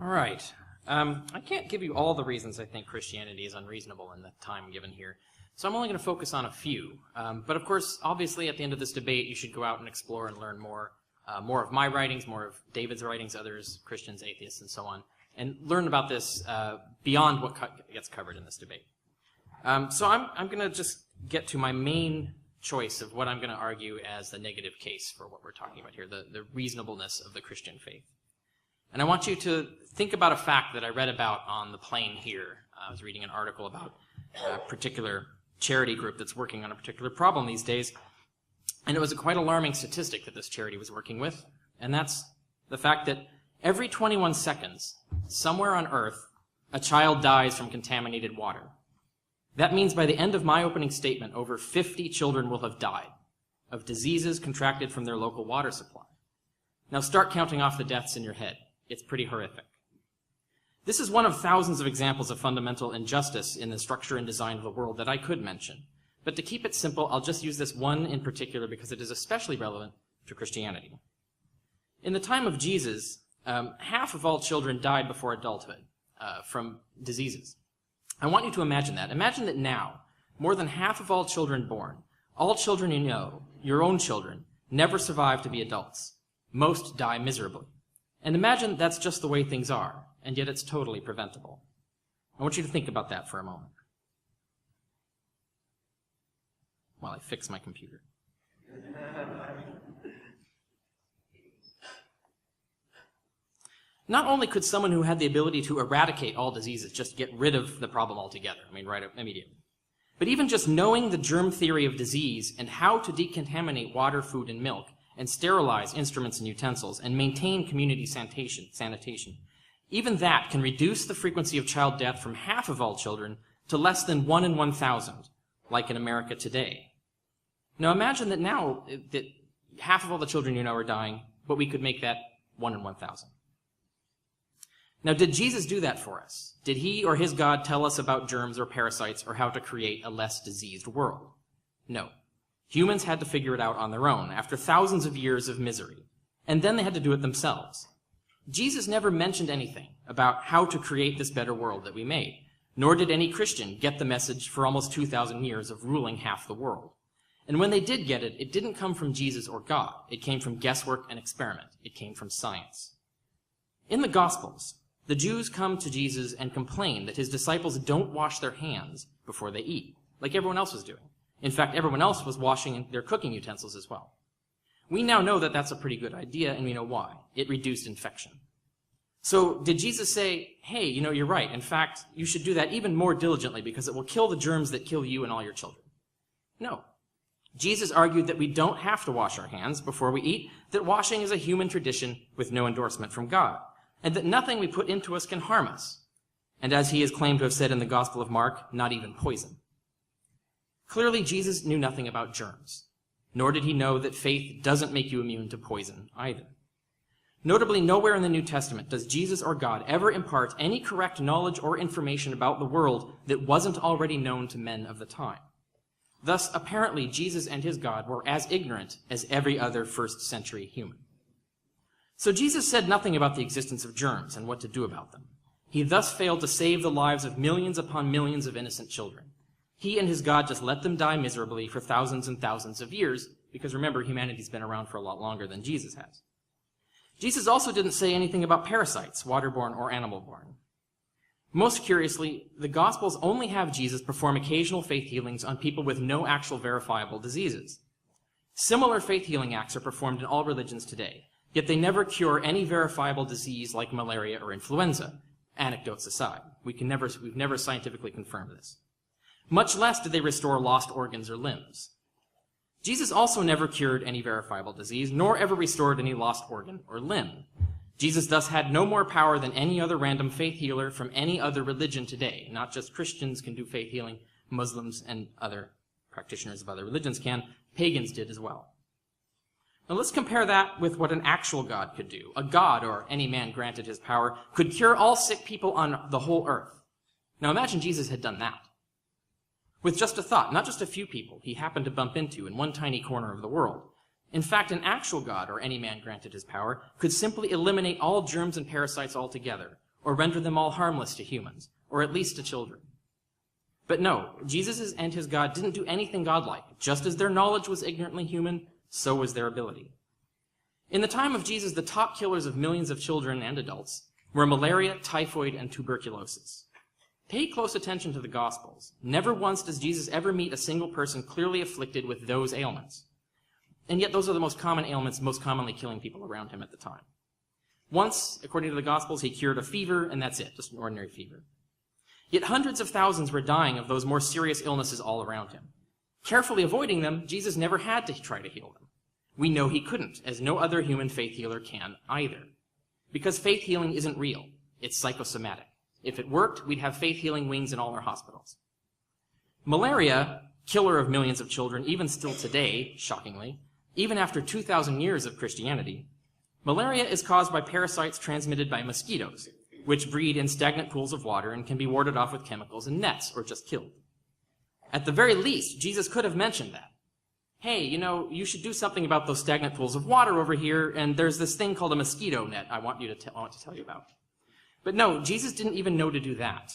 All right. I can't give you all the reasons I think Christianity is unreasonable in the time given here, so I'm only going to focus on a few. But of course, obviously, at the end of this debate, you should go out and explore and learn more of my writings, more of David's writings, others, Christians, atheists, and so on, and learn about this beyond what gets covered in this debate. So I'm going to just get to my main choice of what I'm going to argue as the negative case for what we're talking about here, the reasonableness of the Christian faith. And I want you to think about a fact that I read about on the plane here. I was reading an article about a particular charity group that's working on a particular problem these days, and it was a quite alarming statistic that this charity was working with, and that's the fact that every 21 seconds, somewhere on Earth, a child dies from contaminated water. That means by the end of my opening statement, over 50 children will have died of diseases contracted from their local water supply. Now start counting off the deaths in your head. It's pretty horrific. This is one of thousands of examples of fundamental injustice in the structure and design of the world that I could mention. But to keep it simple, I'll just use this one in particular because it is especially relevant to Christianity. In the time of Jesus, half of all children died before adulthood from diseases. I want you to imagine that. Imagine that now, more than half of all children born, all children you know, your own children, never survive to be adults. Most die miserably. And imagine that's just the way things are, and yet it's totally preventable. I want you to think about that for a moment while I fix my computer. Not only could someone who had the ability to eradicate all diseases just get rid of the problem altogether, right immediately, but even just knowing the germ theory of disease and how to decontaminate water, food, and milk, and sterilize instruments and utensils, and maintain community sanitation. Even that can reduce the frequency of child death from half of all children to less than 1 in 1,000, like in America today. Now imagine that now that half of all the children you know are dying, but we could make that 1 in 1,000. Now, did Jesus do that for us? Did he or his God tell us about germs or parasites or how to create a less diseased world? No. Humans had to figure it out on their own, after thousands of years of misery. And then they had to do it themselves. Jesus never mentioned anything about how to create this better world that we made, nor did any Christian get the message for almost 2,000 years of ruling half the world. And when they did get it, it didn't come from Jesus or God. It came from guesswork and experiment. It came from science. In the Gospels, the Jews come to Jesus and complain that his disciples don't wash their hands before they eat, like everyone else was doing. In fact, everyone else was washing their cooking utensils as well. We now know that that's a pretty good idea, and we know why. It reduced infection. So did Jesus say, hey, you're right. In fact, you should do that even more diligently because it will kill the germs that kill you and all your children? No. Jesus argued that we don't have to wash our hands before we eat, that washing is a human tradition with no endorsement from God, and that nothing we put into us can harm us. And as he is claimed to have said in the Gospel of Mark, not even poison. Clearly, Jesus knew nothing about germs, nor did he know that faith doesn't make you immune to poison either. Notably, nowhere in the New Testament does Jesus or God ever impart any correct knowledge or information about the world that wasn't already known to men of the time. Thus, apparently, Jesus and his God were as ignorant as every other first-century human. So Jesus said nothing about the existence of germs and what to do about them. He thus failed to save the lives of millions upon millions of innocent children. He and his God just let them die miserably for thousands and thousands of years, because remember, humanity's been around for a lot longer than Jesus has. Jesus also didn't say anything about parasites, waterborne or animal-borne. Most curiously, the Gospels only have Jesus perform occasional faith healings on people with no actual verifiable diseases. Similar faith healing acts are performed in all religions today, yet they never cure any verifiable disease like malaria or influenza, anecdotes aside. We've never scientifically confirmed this. Much less did they restore lost organs or limbs. Jesus also never cured any verifiable disease, nor ever restored any lost organ or limb. Jesus thus had no more power than any other random faith healer from any other religion today. Not just Christians can do faith healing, Muslims and other practitioners of other religions can. Pagans did as well. Now let's compare that with what an actual God could do. A God, or any man granted his power, could cure all sick people on the whole earth. Now imagine Jesus had done that. With just a thought, not just a few people he happened to bump into in one tiny corner of the world. In fact, an actual God, or any man granted his power, could simply eliminate all germs and parasites altogether, or render them all harmless to humans, or at least to children. But no, Jesus and his God didn't do anything godlike. Just as their knowledge was ignorantly human, so was their ability. In the time of Jesus, the top killers of millions of children and adults were malaria, typhoid, and tuberculosis. Pay close attention to the Gospels. Never once does Jesus ever meet a single person clearly afflicted with those ailments. And yet those are the most common ailments, most commonly killing people around him at the time. Once, according to the Gospels, he cured a fever, and that's it, just an ordinary fever. Yet hundreds of thousands were dying of those more serious illnesses all around him. Carefully avoiding them, Jesus never had to try to heal them. We know he couldn't, as no other human faith healer can either. Because faith healing isn't real. It's psychosomatic. If it worked, we'd have faith healing wings in all our hospitals. Malaria, killer of millions of children, even still today, shockingly, even after 2,000 years of Christianity, malaria is caused by parasites transmitted by mosquitoes, which breed in stagnant pools of water and can be warded off with chemicals and nets, or just killed. At the very least, Jesus could have mentioned that. Hey, you should do something about those stagnant pools of water over here, and there's this thing called a mosquito net I want to tell you about. But no, Jesus didn't even know to do that,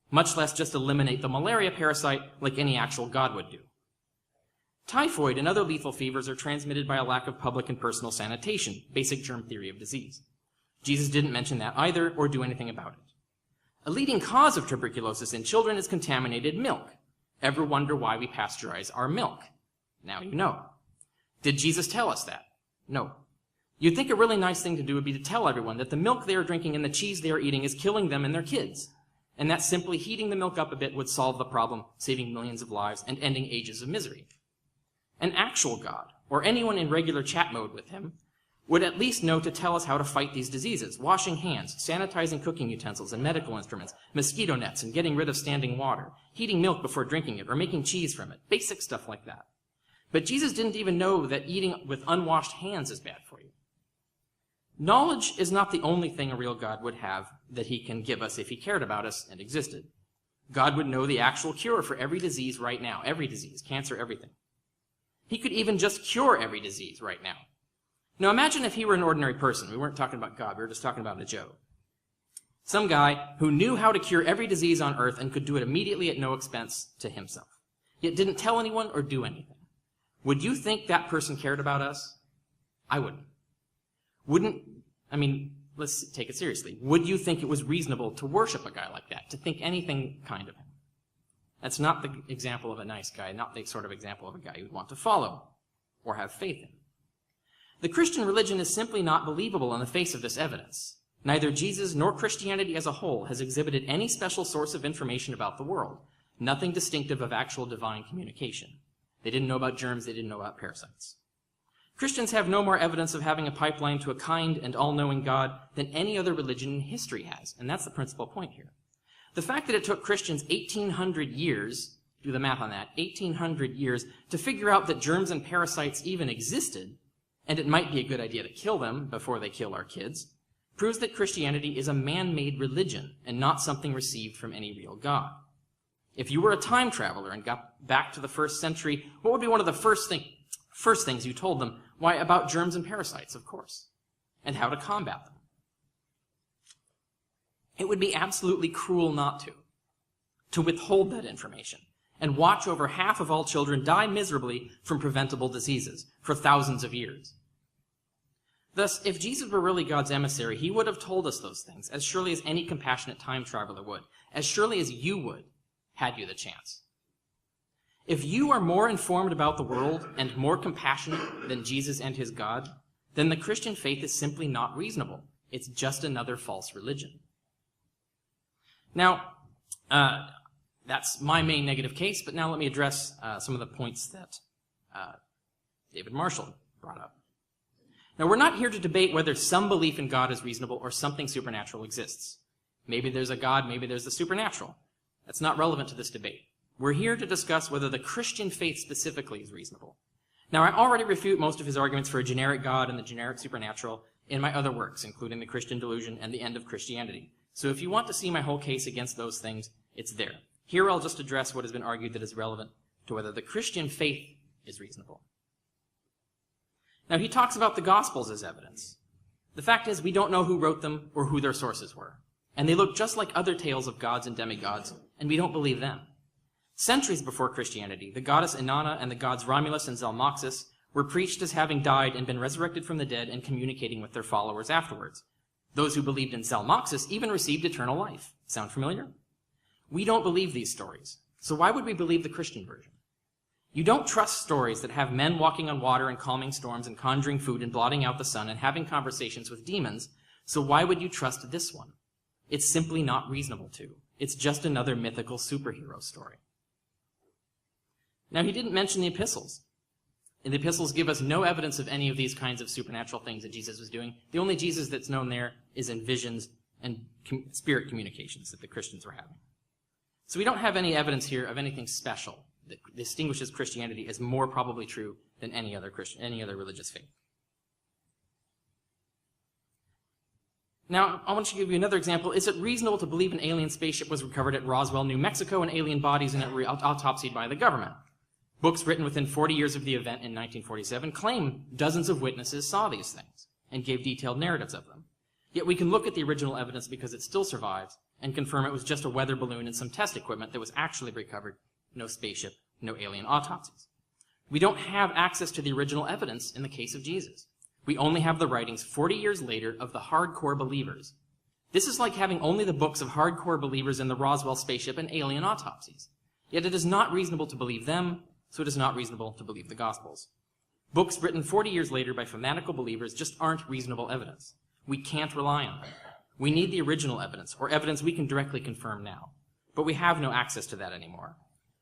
much less just eliminate the malaria parasite like any actual God would do. Typhoid and other lethal fevers are transmitted by a lack of public and personal sanitation, basic germ theory of disease. Jesus didn't mention that either or do anything about it. A leading cause of tuberculosis in children is contaminated milk. Ever wonder why we pasteurize our milk? Now you know. Did Jesus tell us that? No. You'd think a really nice thing to do would be to tell everyone that the milk they are drinking and the cheese they are eating is killing them and their kids, and that simply heating the milk up a bit would solve the problem, saving millions of lives and ending ages of misery. An actual God, or anyone in regular chat mode with him, would at least know to tell us how to fight these diseases: washing hands, sanitizing cooking utensils and medical instruments, mosquito nets and getting rid of standing water, heating milk before drinking it, or making cheese from it, basic stuff like that. But Jesus didn't even know that eating with unwashed hands is bad for you. Knowledge is not the only thing a real God would have that he can give us if he cared about us and existed. God would know the actual cure for every disease right now, every disease, cancer, everything. He could even just cure every disease right now. Now imagine if he were an ordinary person. We weren't talking about God, we were just talking about a Joe. Some guy who knew how to cure every disease on earth and could do it immediately at no expense to himself, yet didn't tell anyone or do anything. Would you think that person cared about us? I wouldn't. Let's take it seriously. Would you think it was reasonable to worship a guy like that, to think anything kind of him? That's not the example of a nice guy, not the sort of example of a guy you'd want to follow or have faith in. The Christian religion is simply not believable in the face of this evidence. Neither Jesus nor Christianity as a whole has exhibited any special source of information about the world, nothing distinctive of actual divine communication. They didn't know about germs, they didn't know about parasites. Christians have no more evidence of having a pipeline to a kind and all-knowing God than any other religion in history has, and that's the principal point here. The fact that it took Christians 1,800 years, do the math on that, 1,800 years, to figure out that germs and parasites even existed, and it might be a good idea to kill them before they kill our kids, proves that Christianity is a man-made religion and not something received from any real God. If you were a time traveler and got back to the first century, what would be one of the first things you told them? Why, about germs and parasites, of course, and how to combat them. It would be absolutely cruel not to withhold that information and watch over half of all children die miserably from preventable diseases for thousands of years. Thus, if Jesus were really God's emissary, he would have told us those things as surely as any compassionate time traveler would, as surely as you would, had you the chance. If you are more informed about the world and more compassionate than Jesus and his God, then the Christian faith is simply not reasonable. It's just another false religion. Now, that's my main negative case, but now let me address some of the points that David Marshall brought up. Now, we're not here to debate whether some belief in God is reasonable or something supernatural exists. Maybe there's a God, maybe there's the supernatural. That's not relevant to this debate. We're here to discuss whether the Christian faith specifically is reasonable. Now, I already refute most of his arguments for a generic God and the generic supernatural in my other works, including The Christian Delusion and The End of Christianity. So if you want to see my whole case against those things, it's there. Here I'll just address what has been argued that is relevant to whether the Christian faith is reasonable. Now, he talks about the Gospels as evidence. The fact is, we don't know who wrote them or who their sources were. And they look just like other tales of gods and demigods, and we don't believe them. Centuries before Christianity, the goddess Inanna and the gods Romulus and Zalmoxis were preached as having died and been resurrected from the dead and communicating with their followers afterwards. Those who believed in Zalmoxis even received eternal life. Sound familiar? We don't believe these stories, so why would we believe the Christian version? You don't trust stories that have men walking on water and calming storms and conjuring food and blotting out the sun and having conversations with demons, so why would you trust this one? It's simply not reasonable to. It's just another mythical superhero story. Now, he didn't mention the epistles. And the epistles give us no evidence of any of these kinds of supernatural things that Jesus was doing. The only Jesus that's known there is in visions and spirit communications that the Christians were having. So we don't have any evidence here of anything special that distinguishes Christianity as more probably true than any other religious faith. Now, I want to give you another example. Is it reasonable to believe an alien spaceship was recovered at Roswell, New Mexico, and alien bodies in it were autopsied by the government? Books written within 40 years of the event in 1947 claim dozens of witnesses saw these things and gave detailed narratives of them. Yet we can look at the original evidence because it still survives and confirm it was just a weather balloon and some test equipment that was actually recovered, no spaceship, no alien autopsies. We don't have access to the original evidence in the case of Jesus. We only have the writings 40 years later of the hardcore believers. This is like having only the books of hardcore believers in the Roswell spaceship and alien autopsies. Yet it is not reasonable to believe them, so it is not reasonable to believe the Gospels. Books written 40 years later by fanatical believers just aren't reasonable evidence. We can't rely on them. We need the original evidence, or evidence we can directly confirm now. But we have no access to that anymore.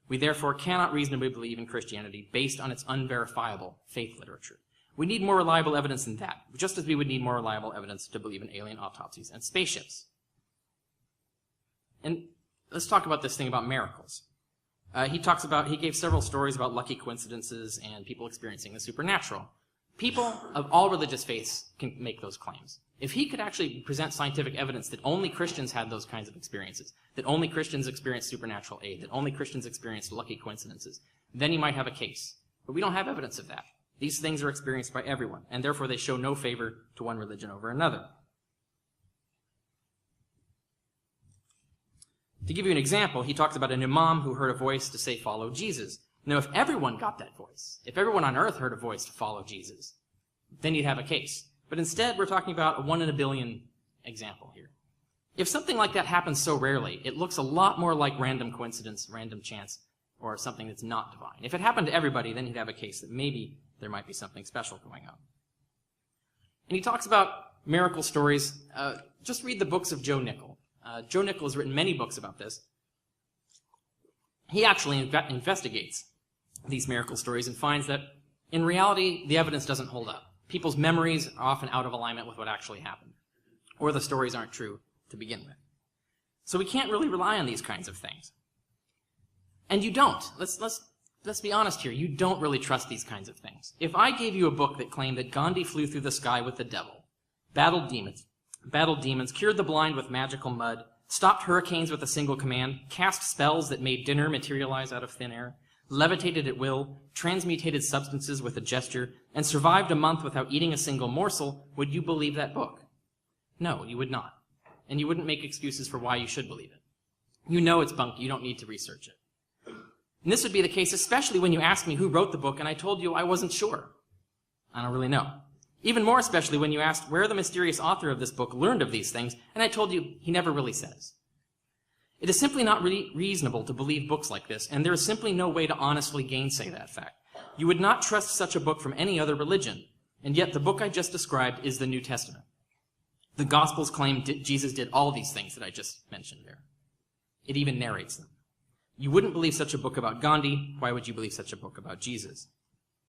We therefore cannot reasonably believe in Christianity based on its unverifiable faith literature. We need more reliable evidence than that, just as we would need more reliable evidence to believe in alien autopsies and spaceships. And let's talk about this thing about miracles. He gave several stories about lucky coincidences and people experiencing the supernatural. People of all religious faiths can make those claims. If he could actually present scientific evidence that only Christians had those kinds of experiences, that only Christians experienced supernatural aid, that only Christians experienced lucky coincidences, then he might have a case. But we don't have evidence of that. These things are experienced by everyone, and therefore they show no favor to one religion over another. To give you an example, he talks about an imam who heard a voice to say, "Follow Jesus." Now, if everyone got that voice, if everyone on earth heard a voice to follow Jesus, then you'd have a case. But instead, we're talking about a 1 in a billion example here. If something like that happens so rarely, it looks a lot more like random coincidence, random chance, or something that's not divine. If it happened to everybody, then you'd have a case that maybe there might be something special going on. And he talks about miracle stories. Just read the books of Joe Nickell. Joe Nickell has written many books about this. He actually investigates these miracle stories and finds that, in reality, the evidence doesn't hold up. People's memories are often out of alignment with what actually happened, or the stories aren't true to begin with. So we can't really rely on these kinds of things. And you don't. Let's be honest here. You don't really trust these kinds of things. If I gave you a book that claimed that Gandhi flew through the sky with the devil, battled demons, cured the blind with magical mud, stopped hurricanes with a single command, cast spells that made dinner materialize out of thin air, levitated at will, transmutated substances with a gesture, and survived a month without eating a single morsel, would you believe that book? No, you would not. And you wouldn't make excuses for why you should believe it. You know it's bunk. You don't need to research it. And this would be the case especially when you asked me who wrote the book and I told you I wasn't sure. I don't really know. Even more especially when you asked where the mysterious author of this book learned of these things, and I told you he never really says. It is simply not really reasonable to believe books like this, and there is simply no way to honestly gainsay that fact. You would not trust such a book from any other religion, and yet the book I just described is the New Testament. The Gospels claim Jesus did all these things that I just mentioned there. It even narrates them. You wouldn't believe such a book about Gandhi. Why would you believe such a book about Jesus?